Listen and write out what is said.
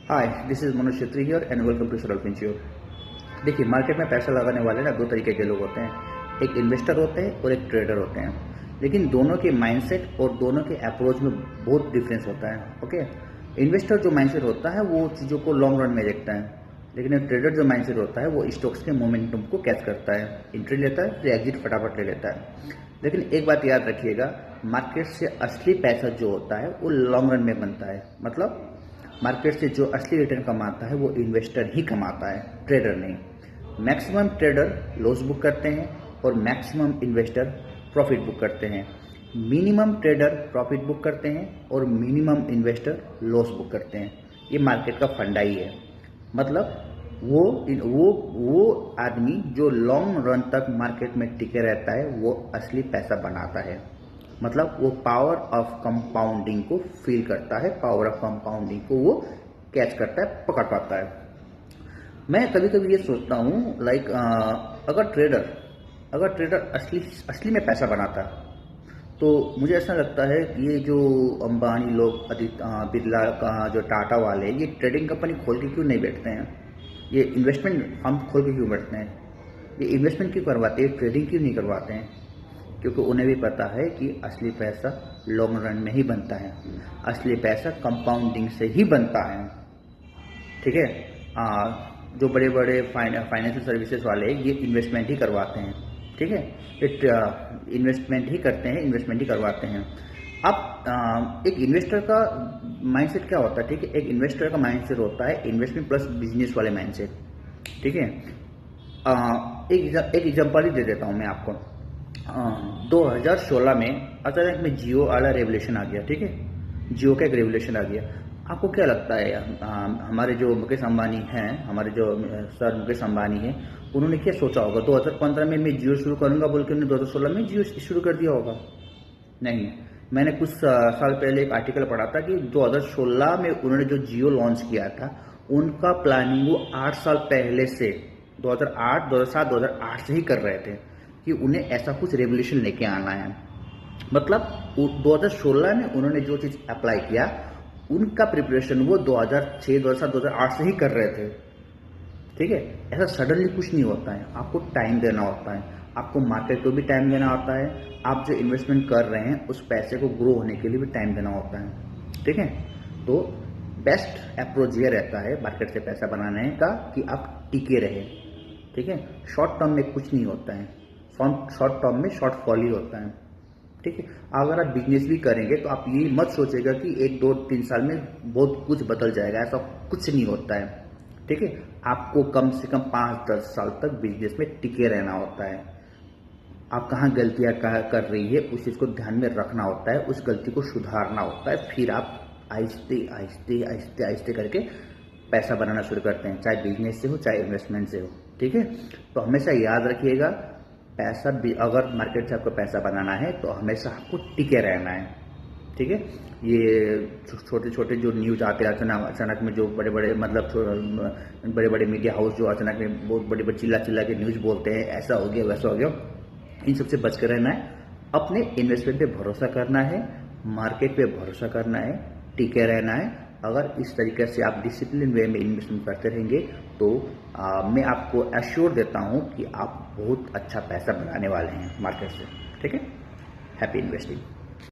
Hi, this is Manoj Chhetri here and welcome to Saral insure. देखिए, market में पैसा लगाने वाले ना दो तरीके के लोग होते हैं। एक इन्वेस्टर होते हैं और एक ट्रेडर होते हैं। लेकिन दोनों के माइंडसेट और दोनों के अप्रोच में बहुत डिफरेंस होता है। ओके, इन्वेस्टर जो माइंडसेट होता है वो चीज़ों को लॉन्ग रन में देखता है, लेकिन एक ट्रेडर जो माइंडसेट होता है वो स्टॉक्स के मोमेंटम को कैच करता है, एंट्री लेता है फिर एग्जिट फटाफट ले लेता है। लेकिन एक बात याद रखिएगा, मार्केट से असली पैसा जो होता है वो लॉन्ग रन में बनता है। मतलब मार्केट से जो असली रिटर्न कमाता है वो इन्वेस्टर ही कमाता है, ट्रेडर नहीं। मैक्सिमम ट्रेडर लॉस बुक करते हैं और मैक्सिमम इन्वेस्टर प्रॉफिट बुक करते हैं। मिनिमम ट्रेडर प्रॉफिट बुक करते हैं और मिनिमम इन्वेस्टर लॉस बुक करते हैं। ये मार्केट का फंडा ही है। मतलब वो आदमी जो लॉन्ग रन तक मार्केट में टिके रहता है वो असली पैसा बनाता है। मतलब वो पावर ऑफ कंपाउंडिंग को फील करता है, पावर ऑफ कंपाउंडिंग को वो कैच करता है, पकड़ पाता है। मैं कभी कभी ये सोचता हूँ अगर ट्रेडर असली में पैसा बनाता तो मुझे ऐसा लगता है कि ये जो अंबानी लोग, बिरला का जो टाटा वाले, ये ट्रेडिंग कंपनी खोल के क्यों नहीं बैठते हैं? ये इन्वेस्टमेंट फर्म खोल के क्यों बैठते हैं? ये इन्वेस्टमेंट क्यों करवाते हैं, ट्रेडिंग क्यों नहीं करवाते हैं? क्योंकि उन्हें भी पता है कि असली पैसा लॉन्ग रन में ही बनता है, असली पैसा कंपाउंडिंग से ही बनता है। ठीक है, जो बड़े बड़े फाइनेंशियल सर्विसेज वाले ये इन्वेस्टमेंट ही करवाते हैं। ठीक है, इन्वेस्टमेंट ही करते हैं, इन्वेस्टमेंट ही करवाते हैं। अब एक इन्वेस्टर का माइंडसेट क्या होता है? ठीक है, एक इन्वेस्टर का माइंडसेट होता है इन्वेस्टमेंट प्लस बिजनेस वाले माइंडसेट। ठीक है, एक एग्जांपल ही दे देता हूँ मैं आपको। 2016 में अचानक में जियो वाला रेवोल्यूशन आ गया। ठीक है, जियो का एक रेवोल्यूशन आ गया। आपको क्या लगता है, हमारे जो मुकेश अंबानी हैं, हमारे जो सर मुकेश अंबानी हैं, उन्होंने क्या सोचा होगा? 2015 में मैं जियो शुरू करूंगा बोल के उन्होंने 2016 में जियो शुरू कर दिया होगा? नहीं। मैंने कुछ साल पहले एक आर्टिकल पढ़ा था कि 2016 में उन्होंने जो जियो लॉन्च किया था उनका प्लानिंग वो 8 साल पहले से 2008, 2007, 2008 से ही कर रहे थे कि उन्हें ऐसा कुछ रेवोल्यूशन लेके आना है। मतलब 2016 में उन्होंने जो चीज़ अप्लाई किया उनका प्रिपरेशन वो 2006, 2007, 2008 से ही कर रहे थे। ठीक है, ऐसा सडनली कुछ नहीं होता है, आपको टाइम देना होता है, आपको मार्केट को भी टाइम देना होता है, आप जो इन्वेस्टमेंट कर रहे हैं उस पैसे को ग्रो होने के लिए भी टाइम देना होता है। ठीक है, तो बेस्ट अप्रोच ये रहता है मार्केट से पैसा बनाने का कि आप टिके रहे। ठीक है, शॉर्ट टर्म में कुछ नहीं होता है, शॉर्ट टर्म में शॉर्ट फॉल ही होता है। ठीक है, अगर आप बिजनेस भी करेंगे तो आप ये मत सोचेगा कि 1, 2, 3 साल में बहुत कुछ बदल जाएगा, ऐसा कुछ नहीं होता है। ठीक है, आपको कम से कम 5-10 साल तक बिजनेस में टिके रहना होता है। आप कहाँ गलतियाँ कर रही है उस चीज़ को ध्यान में रखना होता है, उस गलती को सुधारना होता है, फिर आप आहिस्ते आहिस्ते आहिस्ते आहिस्ते करके पैसा बनाना शुरू करते हैं, चाहे बिजनेस से हो चाहे इन्वेस्टमेंट से हो। ठीक है, तो हमेशा याद रखिएगा, पैसा भी अगर मार्केट से आपको पैसा बनाना है तो हमेशा आपको टिके रहना है। ठीक है, ये छोटे छोटे जो न्यूज आते हैं अचानक में, जो बड़े बड़े मतलब बड़े बड़े मीडिया हाउस जो अचानक में बहुत बड़े बड़े चिल्ला के न्यूज बोलते हैं, ऐसा हो गया वैसा हो गया, इन सबसे बच कर रहना है। अपने इन्वेस्टमेंट पे भरोसा करना है, मार्केट पे भरोसा करना है, टिके रहना है। अगर इस तरीके से आप डिसिप्लिन वे में इन्वेस्टमेंट करते रहेंगे तो मैं आपको एश्योर देता हूं कि आप बहुत अच्छा पैसा बनाने वाले हैं मार्केट से। ठीक है, हैप्पी इन्वेस्टिंग।